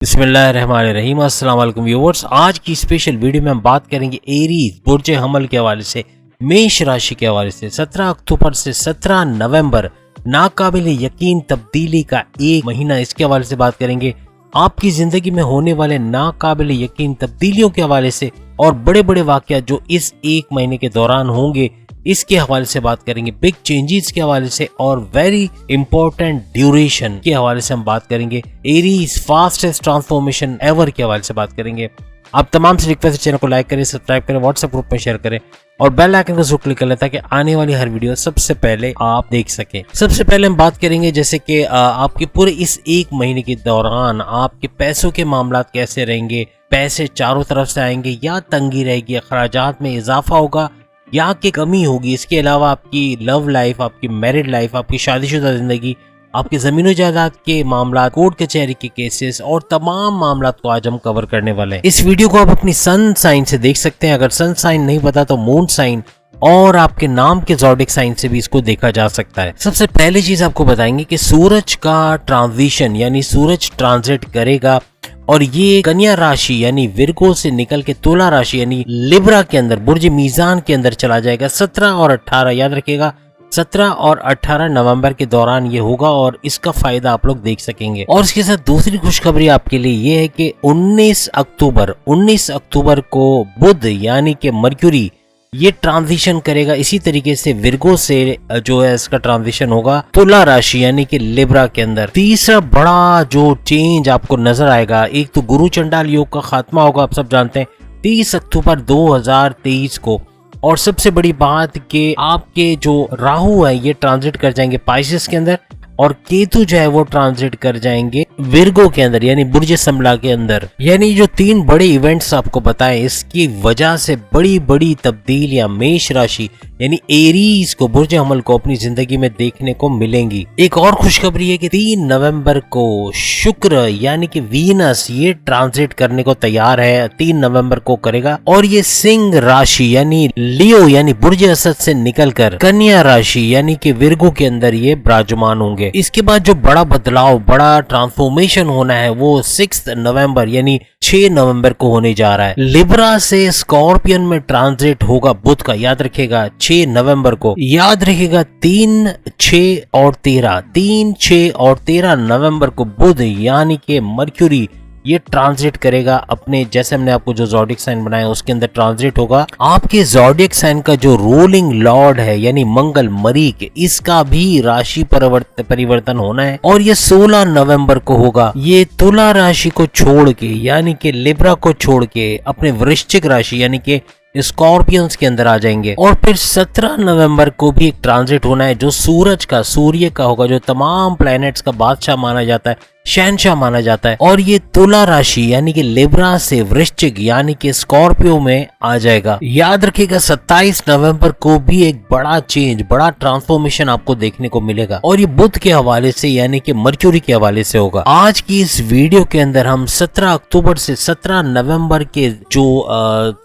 बिस्मिल्लाहिर्रहमानिर्रहीम। अस्सलाम वालेकुम व्यूअर्स। आज की स्पेशल वीडियो में हम बात करेंगे एरीज बुर्ज हमल के हवाले से, मेष राशि के हवाले से 17 अक्टूबर से 17 नवंबर नाकाबिल यकीन तब्दीली का एक महीना, इसके हवाले से बात करेंगे। आपकी जिंदगी में होने वाले नाकाबिल यकीन तब्दीलियों के हवाले से और बड़े बड़े वाकया जो इस एक महीने के दौरान होंगे, इसके हवाले से बात करेंगे। बिग चेंजेस के हवाले से और वेरी इंपॉर्टेंट ड्यूरेशन के हवाले से हम बात करेंगे। एरीज फास्टेस्ट ट्रांसफॉर्मेशन एवर के हवाले से बात करेंगे। आप तमाम से रिक्वेस्ट है, चैनल को लाइक करें, सब्सक्राइब करें, व्हाट्सएप ग्रुप में शेयर करें और बेल आइकन को जरूर क्लिक कर लें ताकि आने वाली हर वीडियो सबसे पहले आप देख सकें। सबसे पहले हम बात करेंगे जैसे कि आपके पूरे इस एक महीने के दौरान आपके पैसों के मामलात कैसे रहेंगे, पैसे चारों तरफ से आएंगे या तंगी रहेगी, अखराजात में इजाफा होगा या की कमी होगी। इसके अलावा आपकी लव लाइफ, आपकी मैरिड लाइफ, आपकी शादीशुदा जिंदगी, आपके जमीन जायदाद के मामला, कोर्ट कचहरी के केसेस और तमाम मामला को आज हम कवर करने वाले हैं। इस वीडियो को आप अपनी सन साइन से देख सकते हैं। अगर सन साइन नहीं पता तो मून साइन और आपके नाम के ज़ोडिक साइन से भी इसको देखा जा सकता है। सबसे पहली चीज आपको बताएंगे कि सूरज का ट्रांजिशन यानी सूरज ट्रांजिट करेगा और ये कन्या राशि यानी विर्गो से निकल के तुला राशि यानी लिब्रा के अंदर बुर्ज मीजान के अंदर चला जाएगा। 17 और 18, याद रखिएगा 17 और 18 नवंबर के दौरान ये होगा और इसका फायदा आप लोग देख सकेंगे। और इसके साथ दूसरी खुशखबरी आपके लिए ये है कि 19 अक्टूबर को बुध यानी कि मर्क्यूरी ये ट्रांजिशन करेगा। इसी तरीके से विर्गो से जो है इसका ट्रांजिशन होगा तुला राशि यानी कि लिब्रा के अंदर। तीसरा बड़ा जो चेंज आपको नजर आएगा, एक तो गुरु चंडाल योग का खात्मा होगा, आप सब जानते हैं 30 अक्टूबर 2023 को। और सबसे बड़ी बात कि आपके जो राहु है ये ट्रांजिट कर जाएंगे पाइसेस के अंदर और केतु जो है वो ट्रांजिट कर जाएंगे विर्गो के अंदर यानी बुर्ज समला के अंदर। यानी जो तीन बड़े इवेंट्स आपको बताएं, इसकी वजह से बड़ी बड़ी तब्दीलियां मेष राशि यानी एरीज को, बुर्ज हमल को अपनी जिंदगी में देखने को मिलेंगी। एक और खुशखबरी है कि 3 नवंबर को शुक्र यानी कि वीनस ये ट्रांजिट करने को तैयार है, 3 नवंबर को करेगा और ये सिंह राशि यानी लियो यानी बुर्ज असद से निकलकर कन्या राशि यानी कि विर्गो के अंदर ये विराजमान होंगे। इसके बाद जो बड़ा बदलाव, बड़ा ट्रांसफॉर्मेशन होना है वो 6 नवंबर यानी 6 नवंबर को होने जा रहा है। लिब्रा से स्कॉर्पियन में ट्रांजिट होगा बुध का, याद रखिएगा 6 नवंबर को। याद रखिएगा 3, 6 और 13 नवंबर को बुध यानी कि मर्क्यूरी ये ट्रांजिट करेगा अपने, जैसे हमने आपको जो ज़ोडिक साइन बनाया उसके अंदर ट्रांजिट होगा। आपके ज़ोडिक साइन का जो रूलिंग लॉर्ड है यानी मंगल मरीक, इसका भी राशि परिवर्तन होना है और ये 16 नवंबर को होगा। ये तुला राशि को छोड़ के यानी कि लिब्रा को छोड़ के अपने वृश्चिक राशि यानी कि स्कॉर्पियंस के अंदर आ जाएंगे। और फिर 17 नवंबर को भी एक ट्रांजिट होना है जो सूर्य का होगा, जो तमाम प्लैनेट्स का बादशाह माना जाता है, शहनशाह माना जाता है। और ये तुला राशि यानी कि लिब्रा से वृश्चिक यानी कि स्कॉर्पियो में आ जाएगा। याद रखिएगा 27 नवंबर को भी एक बड़ा चेंज, बड़ा ट्रांसफॉर्मेशन आपको देखने को मिलेगा और ये बुध के हवाले से यानी कि मर्क्यूरी के हवाले से होगा। आज की इस वीडियो के अंदर हम 17 अक्टूबर से 17 नवंबर के जो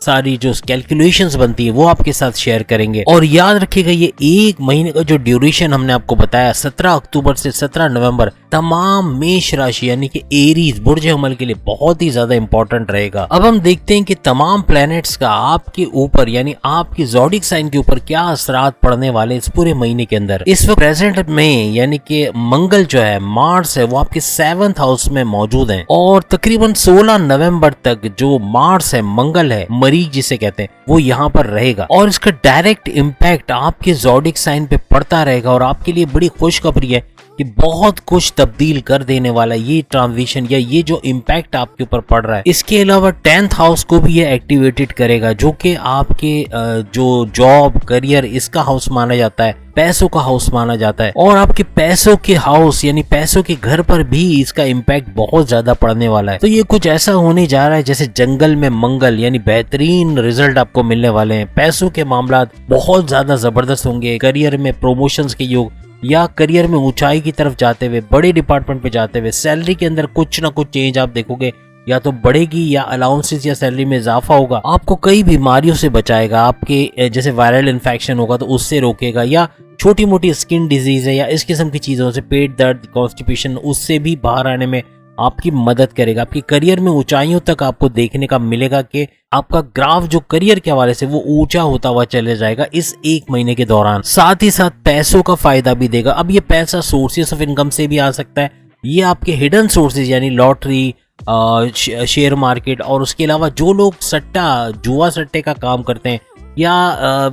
सारी जो कैलकुलेशंस बनती है वो आपके साथ शेयर करेंगे। और याद रखिएगा ये एक महीने का जो ड्यूरेशन हमने आपको बताया 17 अक्टूबर से 17 नवंबर तमाम मेष राशि यानी कि एरीज बुर्ज हमल के लिए बहुत ही ज्यादा इंपॉर्टेंट रहेगा। अब हम देखते हैं कि तमाम प्लैनेट्स का आपके ऊपर यानी आपकी ज़ोडिक साइन के ऊपर क्या असरात पड़ने वाले इस पूरे महीने के अंदर। इस वक्त प्रेजेंट में यानी कि मंगल जो है, मार्स है, वो आपके 7th हाउस में मौजूद है और तकरीबन 16 नवंबर तक जो मार्स है, मंगल है, मरीज जिसे कहते हैं, वो यहाँ पर रहेगा और इसका डायरेक्ट इम्पैक्ट आपके ज़ोडिक साइन पे पड़ता रहेगा। और आपके लिए बड़ी खुशखबरी है कि बहुत कुछ तब्दील कर देने वाला ये ट्रांजिशन या ये जो इम्पैक्ट आपके ऊपर पड़ रहा है। इसके अलावा 10th हाउस को भी ये एक्टिवेटेड करेगा जो कि आपके जो जॉब, करियर, इसका हाउस माना जाता है, पैसों का हाउस माना जाता है और आपके पैसों के हाउस यानी पैसों के घर पर भी इसका इम्पैक्ट बहुत ज्यादा पड़ने वाला है। तो ये कुछ ऐसा होने जा रहा है जैसे जंगल में मंगल यानी बेहतरीन रिजल्ट आपको मिलने वाले हैं। पैसों के मामला बहुत ज्यादा जबरदस्त होंगे, करियर में प्रमोशंस के योग या करियर में ऊंचाई की तरफ जाते हुए, बड़े डिपार्टमेंट पे जाते हुए, सैलरी के अंदर कुछ ना कुछ चेंज आप देखोगे, या तो बढ़ेगी या अलाउंसेस या सैलरी में इजाफा होगा। आपको कई बीमारियों से बचाएगा, आपके जैसे वायरल इन्फेक्शन होगा तो उससे रोकेगा, या छोटी मोटी स्किन डिजीज है या इस किस्म की चीजों से, पेट दर्द, कॉन्स्टिपेशन, उससे भी बाहर आने में आपकी मदद करेगा, आपकी करियर में ऊंचाइयों तक आपको देखने का मिलेगा कि आपका ग्राफ जो करियर के हवाले से वो ऊंचा होता हुआ चले जाएगा इस 1 महीने के दौरान। साथ ही साथ पैसों का फायदा भी देगा। अब ये पैसा सोर्सेस ऑफ इनकम से भी आ सकता है, ये आपके हिडन सोर्सेज यानी लॉटरी, शेयर मार्केट, और उसके अलावा जो लोग सट्टा जुआ सट्टे का काम करते हैं या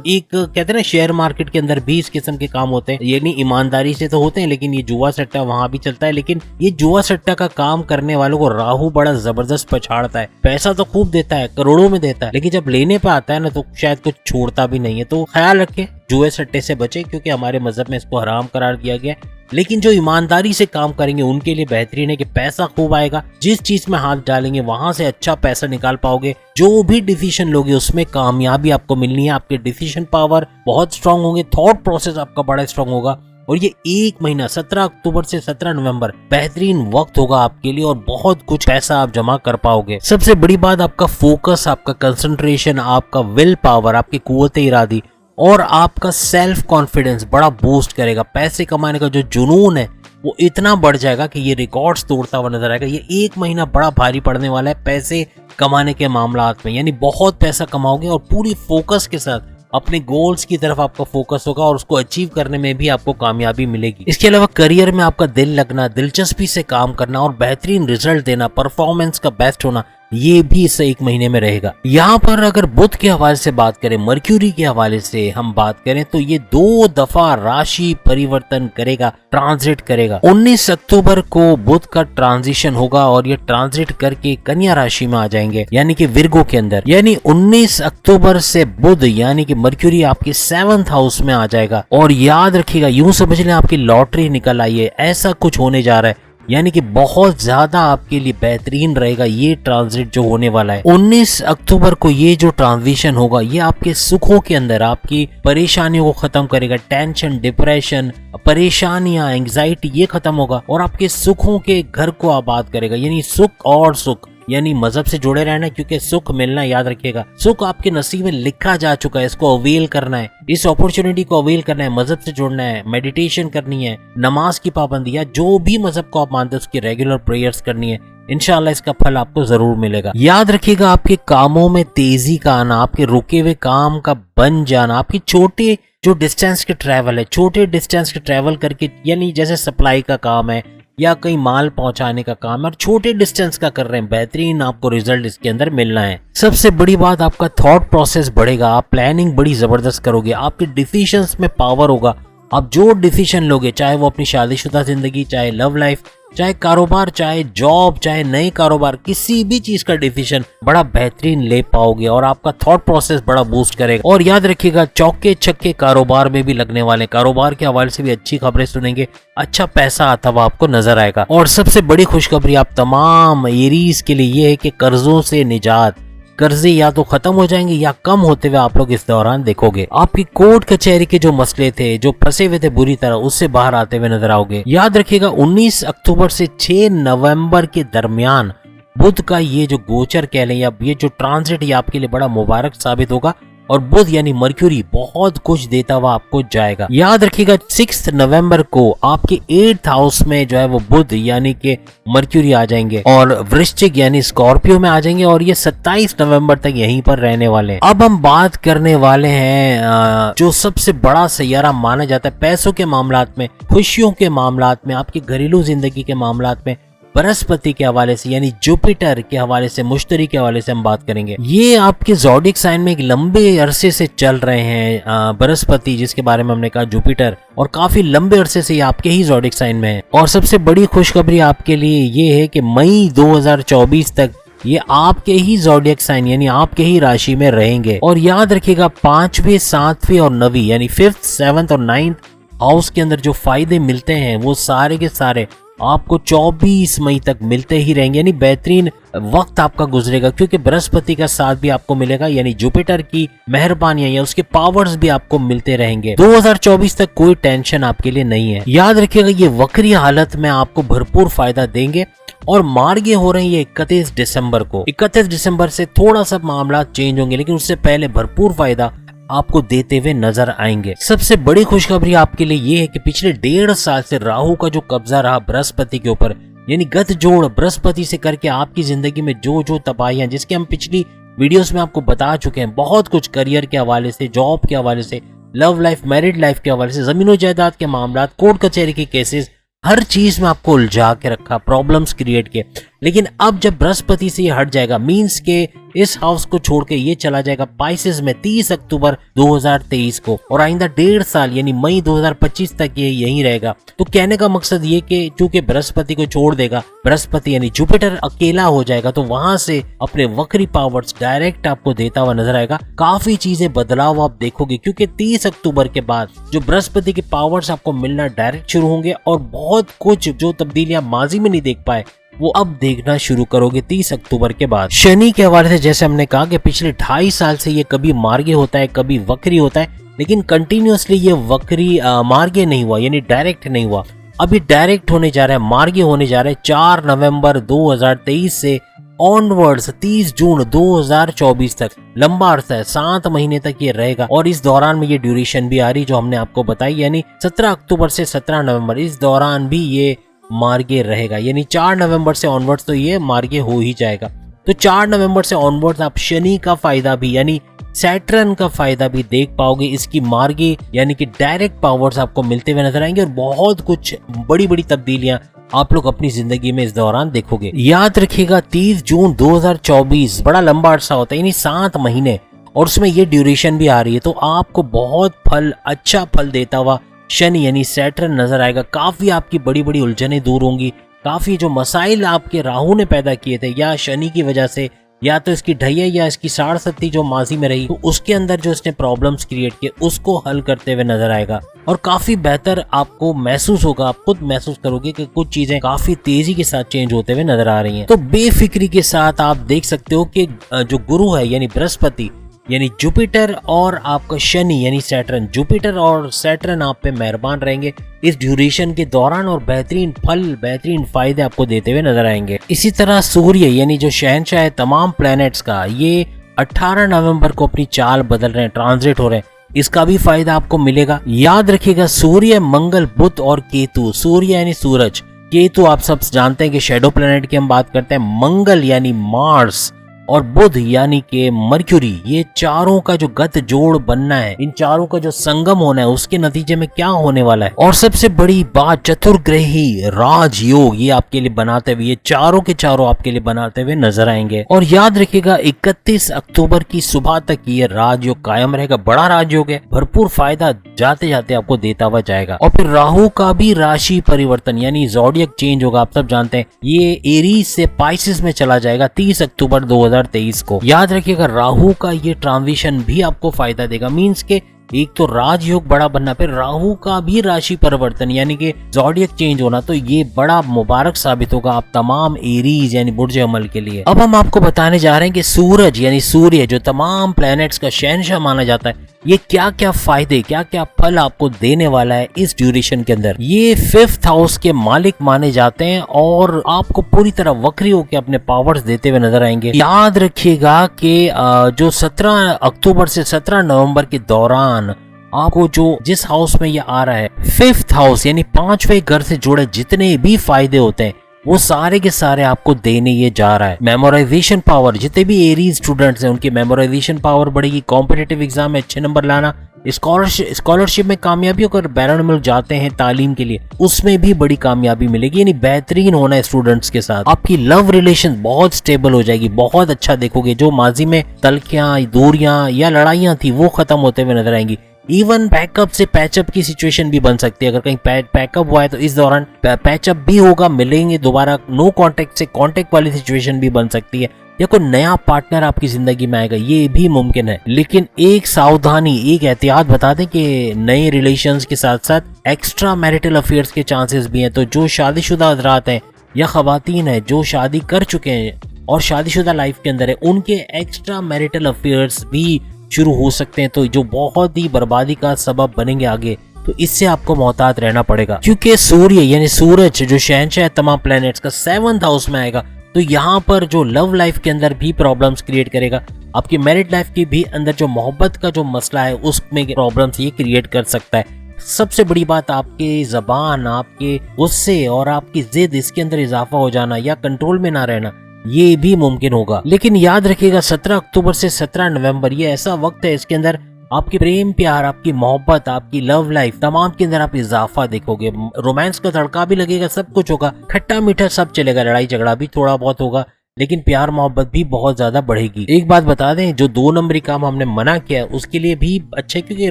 एक कहते हैं ना शेयर मार्केट के अंदर भी इस किस्म के काम होते हैं, यानी ईमानदारी से तो होते हैं लेकिन ये जुआ सट्टा वहां भी चलता है। लेकिन ये जुआ सट्टा का काम करने वालों को राहु बड़ा जबरदस्त पछाड़ता है। पैसा तो खूब देता है, करोड़ों में देता है, लेकिन जब लेने पे आता है ना तो शायद कुछ छोड़ता भी नहीं है। तो ख्याल रखें, जुए सट्टे से बचे, क्योंकि हमारे मजहब में इसको हराम करार दिया गया है। लेकिन जो ईमानदारी से काम करेंगे उनके लिए बेहतरीन है कि पैसा खूब आएगा। जिस चीज में हाथ डालेंगे वहां से अच्छा पैसा निकाल पाओगे। जो भी डिसीजन लोगे उसमें कामयाबी आपको मिलनी है। आपके डिसीजन पावर बहुत स्ट्रांग होंगे, थॉट प्रोसेस आपका बड़ा स्ट्रांग होगा। और ये 1 महीना 17 अक्टूबर से 17 नवंबर बेहतरीन वक्त होगा आपके लिए, और बहुत कुछ पैसा आप जमा कर पाओगे। सबसे बड़ी बात, आपका फोकस, आपका कंसंट्रेशन, आपका विल पावर, आपकी कुव्वत इरादी और आपका सेल्फ कॉन्फिडेंस बड़ा बूस्ट करेगा। पैसे कमाने का जो जुनून है वो इतना बढ़ जाएगा कि ये रिकॉर्ड्स तोड़ता हुआ नजर आएगा। ये 1 महीना बड़ा भारी पड़ने वाला है पैसे कमाने के मामलात में, यानी बहुत पैसा कमाओगे और पूरी फोकस के साथ अपने गोल्स की तरफ आपका फोकस होगा और उसको अचीव करने में भी आपको कामयाबी मिलेगी। इसके अलावा करियर में आपका दिल लगना, दिलचस्पी से काम करना और बेहतरीन रिजल्ट देना, परफॉर्मेंस का बेस्ट होना, ये भी इस 1 महीने में रहेगा। यहाँ पर अगर बुध के हवाले से बात करें, मर्क्यूरी के हवाले से हम बात करें तो ये 2 दफा राशि परिवर्तन करेगा, ट्रांजिट करेगा। 19 अक्टूबर को बुध का ट्रांजिशन होगा और ये ट्रांजिट करके कन्या राशि में आ जाएंगे, यानी कि विर्गो के अंदर। यानी 19 अक्टूबर से बुध यानी कि मर्क्यूरी आपके 7th हाउस में आ जाएगा। और याद रखिएगा, यूं समझ लें आपकी लॉटरी निकल आई है, ऐसा कुछ होने जा रहा है, यानी कि बहुत ज्यादा आपके लिए बेहतरीन रहेगा ये ट्रांजिट जो होने वाला है। 19 अक्टूबर को ये जो ट्रांजिशन होगा ये आपके सुखों के अंदर आपकी परेशानियों को खत्म करेगा। टेंशन, डिप्रेशन, परेशानियां, एंग्जाइटी, ये खत्म होगा और आपके सुखों के घर को आबाद करेगा। यानी सुख और सुख, यानी मजहब से जुड़े रहना, क्योंकि सुख मिलना, याद रखिएगा, सुख आपके नसीब में लिखा जा चुका है। इसको अवेल करना है, इस अपॉर्चुनिटी को अवेल करना है, मजहब से जुड़ना है, मेडिटेशन करनी है, नमाज की पाबंदी या जो भी मजहब को आप मानते हैं उसकी रेगुलर प्रेयर्स करनी है। इंशाल्लाह इसका फल आपको जरूर मिलेगा। याद रखिएगा, आपके कामों में तेजी का आना, आपके रुके हुए काम का बन जाना, आपकी छोटे जो डिस्टेंस के ट्रैवल है, छोटे डिस्टेंस के ट्रैवल करके, यानी जैसे सप्लाई का काम है या कहीं माल पहुंचाने का काम है और छोटे डिस्टेंस का कर रहे हैं, बेहतरीन आपको रिजल्ट इसके अंदर मिलना है। सबसे बड़ी बात, आपका थॉट प्रोसेस बढ़ेगा, आप प्लानिंग बड़ी जबरदस्त करोगे, आपके डिसीजंस में पावर होगा। आप जो डिसीजन लोगे, चाहे वो अपनी शादीशुदा जिंदगी, चाहे लव लाइफ, चाहे कारोबार, चाहे जॉब, चाहे नए कारोबार, किसी भी चीज का डिसीजन बड़ा बेहतरीन ले पाओगे और आपका थॉट प्रोसेस बड़ा बूस्ट करेगा। और याद रखिएगा, चौके छक्के कारोबार में भी लगने वाले, कारोबार के हवाले से भी अच्छी खबरें सुनेंगे, अच्छा पैसा आता हुआ आपको नजर आएगा। और सबसे बड़ी खुशखबरी आप तमाम एरीज के लिए ये है कि कर्जों से निजात, कर्जे या तो खत्म हो जाएंगे या कम होते हुए आप लोग इस दौरान देखोगे। आपकी कोर्ट कचहरी के जो मसले थे, जो फंसे हुए थे बुरी तरह, उससे बाहर आते हुए नजर आओगे। याद रखिएगा, 19 अक्टूबर से 6 नवंबर के दरमियान बुध का ये जो गोचर कह लें या ये जो ट्रांजिट, ये आपके लिए बड़ा मुबारक साबित होगा और बुध यानी मर्क्यूरी बहुत कुछ देता हुआ आपको जाएगा। याद रखिएगा, 6 नवंबर को आपके 8th हाउस में जो है वो बुध यानी कि मर्क्यूरी आ जाएंगे और वृश्चिक यानी स्कॉर्पियो में आ जाएंगे और ये 27 नवंबर तक यहीं पर रहने वाले हैं। अब हम बात करने वाले हैं जो सबसे बड़ा सैयारा माना जाता है पैसों के मामलात में, खुशियों के मामलात में, आपकी घरेलू जिंदगी के मामलात में, बृहस्पति के हवाले से यानी जुपिटर के हवाले से, मुश्तरी के हवाले से हम बात करेंगे। ये आपके ज़ोडिक साइन में एक लंबे अरसे से चल रहे हैं बृहस्पति, जिसके बारे में हमने कहा जुपिटर, और काफी लंबे अरसे से ये आपके ही ज़ोडिक साइन में है। और सबसे बड़ी खुशखबरी आपके लिए ये है कि मई 2024 तक ये आपके ही ज़ोडिक साइन यानी आपके ही राशि में रहेंगे। और याद रखिएगा, 5वें, 7वें और 9वीं यानी 5th, 7th और 9th हाउस के अंदर जो फायदे मिलते हैं वो सारे के सारे आपको 24 मई तक मिलते ही रहेंगे। यानी बेहतरीन वक्त आपका गुजरेगा, क्योंकि बृहस्पति का साथ भी आपको मिलेगा, यानी जुपिटर की मेहरबानियां या उसके पावर्स भी आपको मिलते रहेंगे। 2024 तक कोई टेंशन आपके लिए नहीं है। याद रखिएगा, ये वक्री हालत में आपको भरपूर फायदा देंगे और मार्गे हो रहे हैं ये 31 दिसंबर को। 31 दिसंबर से थोड़ा सा मामला चेंज होंगे, लेकिन उससे पहले भरपूर फायदा आपको देते हुए नजर आएंगे। सबसे बड़ी खुशखबरी आपके लिए ये है कि पिछले 1.5 साल से राहु का जो कब्जा रहा बृहस्पति के ऊपर, यानी गत जोड़ बृहस्पति से करके आपकी जिंदगी में जो जो तबाहियां, जिसके हम पिछली वीडियोस में आपको बता चुके हैं, बहुत कुछ करियर के हवाले से, जॉब के हवाले से, लव लाइफ, मैरिड लाइफ के हवाले से, जमीनों जायदाद के मामला, कोर्ट कचहरी के केसेस, हर चीज में आपको उलझा के रखा, प्रॉब्लम्स क्रिएट किए। लेकिन अब जब बृहस्पति से ये हट जाएगा, मींस के इस हाउस को छोड़ के ये चला जाएगा पाइसेस में 30 अक्टूबर 2023 को, और आइंदा 1.5 साल यानी मई 2025 तक ये यहीं रहेगा। तो कहने का मकसद ये कि चूंकि बृहस्पति को छोड़ देगा, बृहस्पति यानी जुपिटर अकेला हो जाएगा, तो वहां से अपने वक्री पावर्स डायरेक्ट आपको देता हुआ नजर आएगा। काफी चीजें बदलाव आप देखोगे, क्योंकि 30 अक्टूबर के बाद जो बृहस्पति के पावर्स आपको मिलना डायरेक्ट शुरू होंगे, और बहुत कुछ जो तब्दीलियां माजी में नहीं देख पाए वो अब देखना शुरू करोगे 30 अक्टूबर के बाद। शनि के हवाले से जैसे हमने कहा कि पिछले 2.5 साल से ये कभी मार्गे होता है, कभी वक्री होता है, लेकिन कंटिन्यूअसली ये वक्री मार्गे नहीं हुआ, यानी डायरेक्ट नहीं हुआ। अभी डायरेक्ट होने जा रहा है, मार्गे होने जा रहा है 4 नवंबर 2023 से ऑनवर्ड्स 30 जून 2024 तक। लंबा अर्सा है, 7 महीने तक ये रहेगा, और इस दौरान में ये ड्यूरेशन भी आ रही जो हमने आपको बताई, यानी 17 अक्टूबर से 17 नवंबर, इस दौरान भी ये मार्गे रहेगा। यानी 4 नवंबर से ऑनवर्ड्स तो ये मार्गे हो ही जाएगा। तो 4 नवंबर से ऑनवर्ड्स आप शनि का फायदा भी, यानी सैटर्न का फायदा भी देख पाओगे। इसकी मार्गे यानी कि डायरेक्ट पावर्स आपको मिलते हुए नजर आएंगे, और बहुत कुछ बड़ी बड़ी तब्दीलियां आप लोग अपनी जिंदगी में इस दौरान देखोगे। याद रखिएगा 30 जून 2024 बड़ा लंबा अरसा होता है, यानी 7 महीने, और उसमें ये ड्यूरेशन भी आ रही है। तो आपको बहुत अच्छा फल देता हुआ शनि यानी सैटर्न नजर आएगा। काफी आपकी बड़ी बड़ी उलझनें दूर होंगी, काफी जो मसाइल आपके राहु ने पैदा किए थे, या शनि की वजह से, या तो इसकी ढैया या इसकी 60 जो माजी में रही, तो उसके अंदर जो इसने प्रॉब्लम्स क्रिएट किए उसको हल करते हुए नजर आएगा, और काफी बेहतर आपको महसूस होगा। आप खुद महसूस करोगे कि कुछ चीजें काफी तेजी के साथ चेंज होते हुए नजर आ रही हैं। तो बेफिक्री के साथ आप देख सकते हो कि जो गुरु है यानी बृहस्पति यानी जुपिटर, और आपका शनि यानी सैटर्न, जुपिटर और सैटर्न आप पे मेहरबान रहेंगे इस ड्यूरेशन के दौरान, और बेहतरीन फल, बेहतरीन फायदे आपको देते हुए नजर आएंगे। इसी तरह सूर्य यानी जो शहंशाह है तमाम प्लैनेट्स का, ये 18 नवंबर को अपनी चाल बदल रहे हैं, ट्रांजिट हो रहे हैं, इसका भी फायदा आपको मिलेगा। याद रखिएगा सूर्य, मंगल, बुध और केतु, सूर्य यानी सूरज, केतु आप सब जानते हैं कि शैडो प्लैनेट की हम बात करते हैं, मंगल यानी मार्स, और बुध यानी के मर्क्यूरी, ये चारों का जो गत जोड़ बनना है, इन चारों का जो संगम होना है, उसके नतीजे में क्या होने वाला है। और सबसे बड़ी बात, चतुर्ग्रही राजयोग ये आपके लिए बनाते हुए, ये चारों के चारों आपके लिए बनाते हुए नजर आएंगे। और याद रखिएगा 31 अक्टूबर की सुबह तक ये राजयोग कायम रहेगा। बड़ा राजयोग है, भरपूर फायदा जाते जाते आपको देता हुआ जाएगा। और फिर राहु का भी राशि परिवर्तन यानी ज़ोडिएक चेंज होगा, आप सब जानते हैं, ये एरीज से पाइसेस में चला जाएगा 30 अक्टूबर 2023 को। याद रखिएगा राहु का ये ट्रांजिशन भी आपको फायदा देगा, मींस के एक तो राजयोग बड़ा बनना, फिर राहु का भी राशि परिवर्तन यानी कि ज़ोडिएक चेंज होना, तो ये बड़ा मुबारक साबित होगा आप तमाम एरीज यानी बुर्ज अमल के लिए। अब हम आपको बताने जा रहे हैं कि सूरज यानी सूर्य जो तमाम प्लैनेट्स का शहंशाह माना जाता है, ये क्या क्या फायदे, क्या क्या फल आपको देने वाला है इस ड्यूरेशन के अंदर। ये 5th हाउस के मालिक माने जाते हैं, और आपको पूरी तरह वक्री होकर अपने पावर्स देते हुए नजर आएंगे। याद रखिएगा कि जो 17 अक्टूबर से 17 नवंबर के दौरान आपको जो जिस हाउस में ये आ रहा है, 5th हाउस यानी 5वें घर से जुड़े जितने भी फायदे होते हैं वो सारे के सारे आपको देने ये जा रहा है। मेमोराइजेशन पावर, जितने भी एरीज स्टूडेंट्स हैं उनकी मेमोराइजेशन पावर बढ़ेगी, कॉम्पिटिटिव एग्जाम में अच्छे नंबर लाना, स्कॉलरशिप में कामयाबी होकर बैरन मुल्क जाते हैं तालीम के लिए, उसमें भी बड़ी कामयाबी मिलेगी, यानी बेहतरीन होना है स्टूडेंट्स के साथ। आपकी लव रिलेशन बहुत स्टेबल हो जाएगी, बहुत अच्छा देखोगे, जो माजी में तलखियां, दूरियां या लड़ाइयां थी वो खत्म होते हुए नजर आएंगी। इवन पैकअप से पैचअप की सिचुएशन भी बन सकती है, अगर कहीं पैकअप हुआ है तो इस दौरान पैचअप भी होगा, मिलेंगे दोबारा, नो कांटेक्ट से कांटेक्ट वाली सिचुएशन भी बन सकती है, या कोई नया पार्टनर आपकी जिंदगी में आएगा, ये भी मुमकिन है। लेकिन एक सावधानी, एक एहतियात बता दें कि नए रिलेशंस के साथ साथ एक्स्ट्रा मैरिटल अफेयर्स के चांसेस भी हैं। तो जो शादीशुदा हजरात हैं या खवातीन हैं जो शादी कर चुके हैं और शादीशुदा लाइफ के अंदर है, उनके एक्स्ट्रा मैरिटल अफेयर्स भी शुरू हो सकते हैं, तो जो बहुत ही बर्बादी का सबब बनेंगे आगे, तो इससे आपको मोहतात रहना पड़ेगा। क्योंकि सूर्य यानी सूरज जो शहंशाह है तमाम प्लैनेट्स का 7th हाउस में आएगा, तो यहाँ पर जो लव लाइफ के अंदर भी प्रॉब्लम्स क्रिएट करेगा, आपकी मैरिड लाइफ के भी अंदर जो मोहब्बत का जो मसला है उसमें प्रॉब्लम्स ये क्रिएट कर सकता है। सबसे बड़ी बात, आपके जबान, आपके गुस्से और आपकी जिद, इसके अंदर इजाफा हो जाना या कंट्रोल में ना रहना, ये भी मुमकिन होगा। लेकिन याद रखिएगा 17 अक्टूबर से 17 नवंबर ये ऐसा वक्त है, इसके अंदर आपके प्रेम प्यार, आपकी मोहब्बत, आपकी लव लाइफ, तमाम के अंदर आप इजाफा देखोगे। रोमांस का तड़का भी लगेगा, सब कुछ होगा, खट्टा मीठा सब चलेगा, लड़ाई झगड़ा भी थोड़ा बहुत होगा, लेकिन प्यार मोहब्बत भी बहुत ज्यादा बढ़ेगी। एक बात बता दें, जो 2 नंबरी काम हमने मना किया उसके लिए भी अच्छा, क्योंकि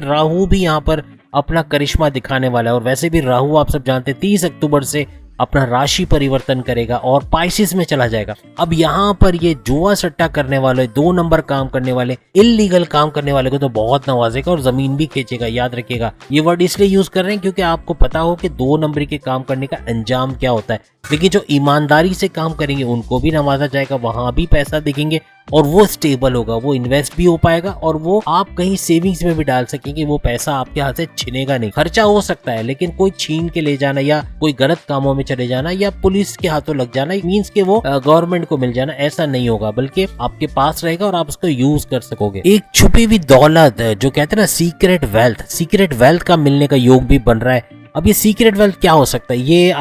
राहु भी यहाँ पर अपना करिश्मा दिखाने वाला है। और वैसे भी राहु आप सब जानते हैं 30 अक्टूबर से अपना राशि परिवर्तन करेगा और पाइसिस में चला जाएगा। अब यहाँ पर ये जुआ सट्टा करने वाले, 2 नंबर काम करने वाले, इल्लीगल काम करने वाले को तो बहुत नवाजेगा और जमीन भी खींचेगा। याद रखिएगा, ये वर्ड इसलिए यूज कर रहे हैं क्योंकि आपको पता हो कि 2 नंबरी के काम करने का अंजाम क्या होता है। लेकिन जो ईमानदारी से काम करेंगे उनको भी नवाजा जाएगा, वहां भी पैसा दिखेंगे और वो स्टेबल होगा, वो इन्वेस्ट भी हो पाएगा और वो आप कहीं सेविंग्स में भी डाल सकेंगे। वो पैसा आपके हाथ से छिनेगा नहीं। खर्चा हो सकता है लेकिन कोई छीन के ले जाना या कोई गलत कामों में चले जाना या पुलिस के हाथों लग जाना मींस के वो गवर्नमेंट को मिल जाना, ऐसा नहीं होगा, बल्कि आपके पास रहेगा और आप उसको यूज कर सकोगे। एक छुपी हुई दौलत, जो कहते हैं ना सीक्रेट वेल्थ का मिलने का योग भी बन रहा है। अब ये सीक्रेट वेल्थ क्या हो सकता है? ये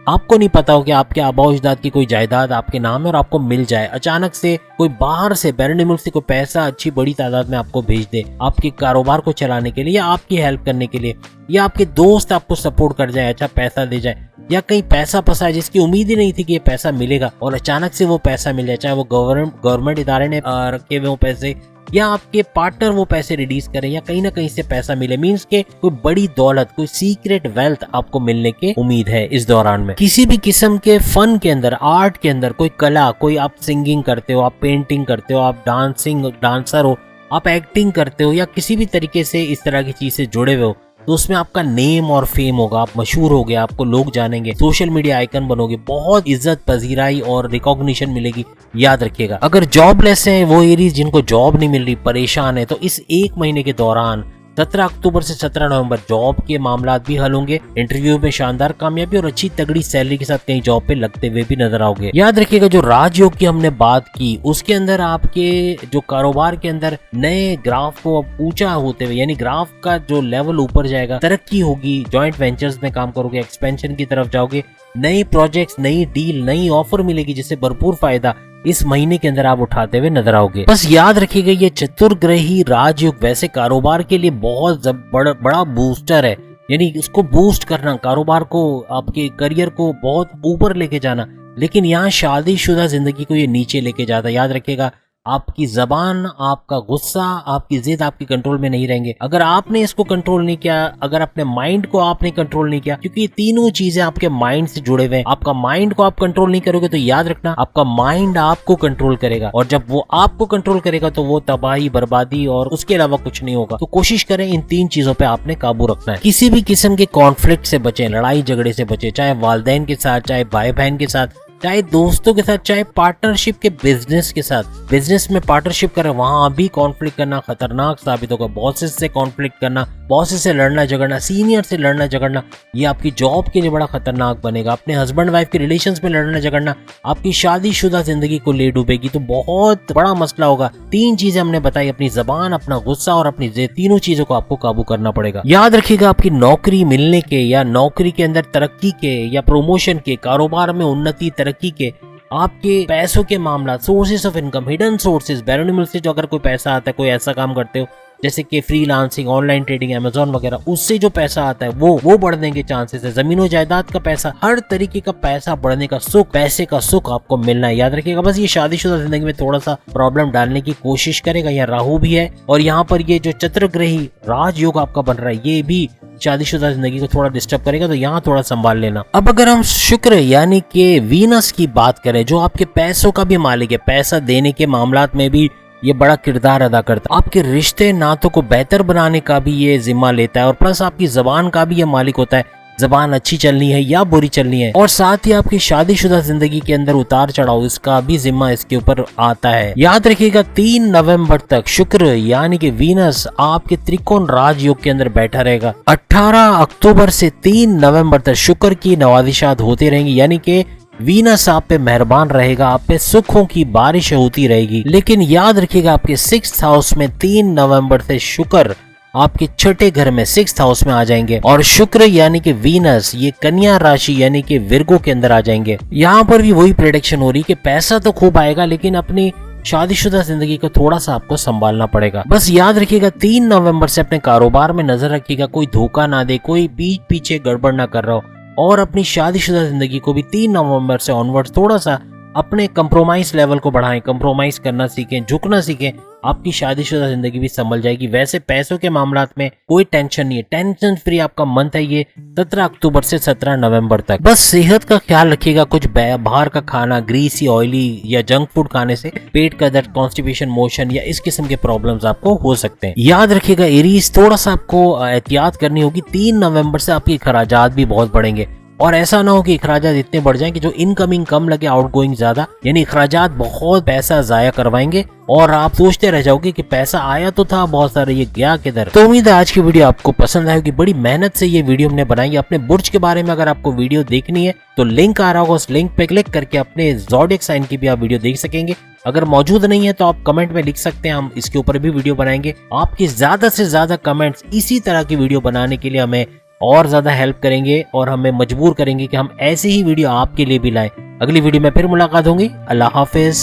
आपको नहीं पता हो कि आपके आबा अजदाद की कोई जायदाद आपके नाम है और आपको मिल जाए। अचानक से कोई बाहर से बैरून मुल्क से कोई पैसा अच्छी बड़ी तादाद में आपको भेज दे, आपके कारोबार को चलाने के लिए या आपकी हेल्प करने के लिए, या आपके दोस्त आपको सपोर्ट कर जाए, अच्छा पैसा दे जाए, या कहीं पैसा फंसा है जिसकी उम्मीद ही नहीं थी कि ये पैसा मिलेगा और अचानक से वो पैसा मिल जाए, चाहे वो गवर्नमेंट इदारे ने रखे हुए वो पैसे या आपके पार्टनर वो पैसे रिलीज करें या कहीं ना कहीं से पैसा मिले, मींस के कोई बड़ी दौलत, कोई सीक्रेट वेल्थ आपको मिलने की उम्मीद है इस दौरान में। किसी भी किस्म के फन के अंदर, आर्ट के अंदर, कोई कला, कोई आप सिंगिंग करते हो, आप पेंटिंग करते हो, आप डांसर हो, आप एक्टिंग करते हो या किसी भी तरीके से इस तरह की चीज से जुड़े हुए हो, तो उसमें आपका नेम और फेम होगा, आप मशहूर हो गए, आपको लोग जानेंगे, सोशल मीडिया आइकन बनोगे, बहुत इज्जत पजीराई और रिकॉग्निशन मिलेगी। याद रखिएगा, अगर जॉबलेस हैं वो एरीज, जिनको जॉब नहीं मिल रही, परेशान है, तो इस 1 महीने के दौरान 17 अक्टूबर से 17 नवंबर जॉब के मामलात भी हल होंगे। इंटरव्यू में शानदार कामयाबी और अच्छी तगड़ी सैलरी के साथ कहीं जॉब पे लगते हुए भी नजर आओगे। याद रखिएगा, जो राजयोग की हमने बात की उसके अंदर आपके जो कारोबार के अंदर नए ग्राफ को ऊंचा होते हुए, यानी ग्राफ का जो लेवल ऊपर जाएगा, तरक्की होगी, जॉइंट वेंचर्स में काम करोगे, एक्सपेंशन की तरफ जाओगे, नई प्रोजेक्ट्स, नई डील, नई ऑफर मिलेगी जिससे भरपूर फायदा इस महीने के अंदर आप उठाते हुए नजर आओगे। बस याद रखिएगा, ये चतुर्ग्रही राजयोग वैसे कारोबार के लिए बहुत बड़ा बूस्टर है, यानी इसको बूस्ट करना, कारोबार को, आपके करियर को बहुत ऊपर लेके जाना। लेकिन यहाँ शादीशुदा जिंदगी को ये नीचे लेके जाता है। याद रखिएगा, आपकी जबान, आपका गुस्सा, आपकी जिद आपकी कंट्रोल में नहीं रहेंगे अगर आपने इसको कंट्रोल नहीं किया, अगर अपने माइंड को आपने कंट्रोल नहीं किया, क्योंकि ये तीनों चीजें आपके माइंड से जुड़े हुए हैं। आपका माइंड को आप कंट्रोल नहीं करोगे तो याद रखना आपका माइंड आपको कंट्रोल करेगा, और जब वो आपको कंट्रोल करेगा तो वो तबाही, बर्बादी और उसके अलावा कुछ नहीं होगा। तो कोशिश करें इन 3 चीजों पे आपने काबू रखना है। किसी भी किस्म के कॉन्फ्लिक्ट से बचें, लड़ाई झगड़े से बचें, चाहे वालिदैन के साथ, चाहे भाई बहन के साथ, चाहे दोस्तों के साथ, चाहे पार्टनरशिप के बिजनेस के साथ। बिजनेस में पार्टनरशिप करें, वहां भी कॉन्फ्लिक्ट करना खतरनाक साबित होगा। बॉसेस से कॉन्फ्लिक्ट करना, बॉसेस से लड़ना झगड़ना, सीनियर से लड़ना झगड़ना, ये आपकी जॉब के लिए बड़ा खतरनाक बनेगा। अपने हस्बैंड वाइफ के रिलेशंस में लड़ना झगड़ना आपकी शादीशुदा जिंदगी को ले डूबेगी, तो बहुत बड़ा मसला होगा। 3 चीजें हमने बताई, अपनी जबान, अपना गुस्सा और अपनी जिद, तीनों चीजों को आपको काबू करना पड़ेगा। याद रखिएगा, आपकी नौकरी मिलने के या नौकरी के अंदर तरक्की के या प्रमोशन के, कारोबार में उन्नति तरक्की के, आपके पैसों के मामला, sources of income, hidden sources, बैरून मुल्क से जो अगर कोई पैसा आता है, कोई ऐसा काम करते हो जैसे कि फ्रीलांसिंग, ऑनलाइन ट्रेडिंग, अमेज़न वगैरह, उससे जो पैसा आता है वो बढ़ने के चांसेस है। जमीनों जायदाद का पैसा, हर तरीके का पैसा बढ़ने का सुख, पैसे का सुख आपको मिलना है। याद रखिएगा, बस ये शादीशुदा जिंदगी में थोड़ा सा प्रॉब्लम डालने की कोशिश करेगा। यहाँ राहु भी है और यहाँ पर ये जो चतुर्ग्रही राजयोग आपका बन रहा है, ये भी शादीशुदा जिंदगी को थोड़ा डिस्टर्ब करेगा, तो यहाँ थोड़ा संभाल लेना। अब अगर हम शुक्र यानी कि वीनस की बात करें, जो आपके पैसों का भी मालिक है, पैसा देने के मामलात में भी ये बड़ा किरदार अदा करता है, आपके रिश्ते नातों को बेहतर बनाने का भी ये जिम्मा लेता है, और प्लस आपकी जबान का भी ये मालिक होता है, जबान अच्छी चलनी है या बुरी चलनी है, और साथ ही आपकी शादीशुदा जिंदगी के अंदर उतार चढ़ाव, इसका भी जिम्मा इसके ऊपर आता है। याद रखिएगा, 3 नवंबर तक शुक्र यानी कि वीनस आपके त्रिकोण राजयोग के अंदर बैठा रहेगा। 18 अक्टूबर से 3 नवंबर तक शुक्र की नवाजिशात होती रहेंगी, यानी कि वीनस आप पे मेहरबान रहेगा, आप पे सुखों की बारिश होती रहेगी। लेकिन याद रखिएगा, आपके 6th हाउस में 3 नवंबर से शुक्र आपके छठे घर में 6th हाउस में आ जाएंगे। और शुक्र यानी कि वीनस ये कन्या राशि यानी कि विर्गो के अंदर आ जाएंगे। यहाँ पर भी वही प्रेडिक्शन हो रही कि पैसा तो खूब आएगा, लेकिन अपनी शादीशुदा जिंदगी को थोड़ा सा आपको संभालना पड़ेगा। बस याद रखिएगा 3 नवंबर से अपने कारोबार में नजर रखिएगा, कोई धोखा ना दे, कोई बीच पीछे गड़बड़ ना कर रहा हो। और अपनी शादीशुदा जिंदगी को भी 3 नवंबर से ऑनवर्ड थोड़ा सा अपने कंप्रोमाइज लेवल को बढ़ाएं, कंप्रोमाइज करना सीखें, झुकना सीखें, आपकी शादीशुदा जिंदगी भी संभल जाएगी। वैसे पैसों के मामलात में कोई टेंशन नहीं है, टेंशन फ्री आपका मंथ है ये 17 अक्टूबर से 17 नवंबर तक। बस सेहत का ख्याल रखिएगा, कुछ बाहर का खाना, ग्रीसी, ऑयली या जंक फूड खाने से पेट का दर्द, कॉन्स्टिपेशन, मोशन या इस किस्म के प्रॉब्लम्स आपको हो सकते हैं। याद रखिएगा एरीज, थोड़ा सा आपको एहतियात करनी होगी। 3 नवंबर से आपके खर्चात भी बहुत बढ़ेंगे, और ऐसा ना हो कि अखराजात इतने बढ़ जाएं कि जो इनकमिंग कम लगे, आउटगोइंग ज्यादा, यानी अखराजात बहुत पैसा जाया करवाएंगे और आप सोचते रह जाओगे कि पैसा आया तो था बहुत सारा, ये गया किधर। तो उम्मीद है आज की वीडियो आपको पसंद आएगी। बड़ी मेहनत से ये वीडियो हमने बनाई है। अपने बुर्ज के बारे में अगर आपको वीडियो देखनी है तो लिंक आ रहा होगा, उस लिंक पे क्लिक करके अपने ज़ोडिएक साइन की भी आप वीडियो देख सकेंगे। अगर मौजूद नहीं है तो आप कमेंट में लिख सकते हैं, हम इसके ऊपर भी वीडियो बनाएंगे। आपकी ज्यादा से ज्यादा कमेंट्स इसी तरह की वीडियो बनाने के लिए हमें और ज्यादा हेल्प करेंगे और हमें मजबूर करेंगे कि हम ऐसी ही वीडियो आपके लिए भी लाएं। अगली वीडियो में फिर मुलाकात होगी। अल्लाह हाफिज।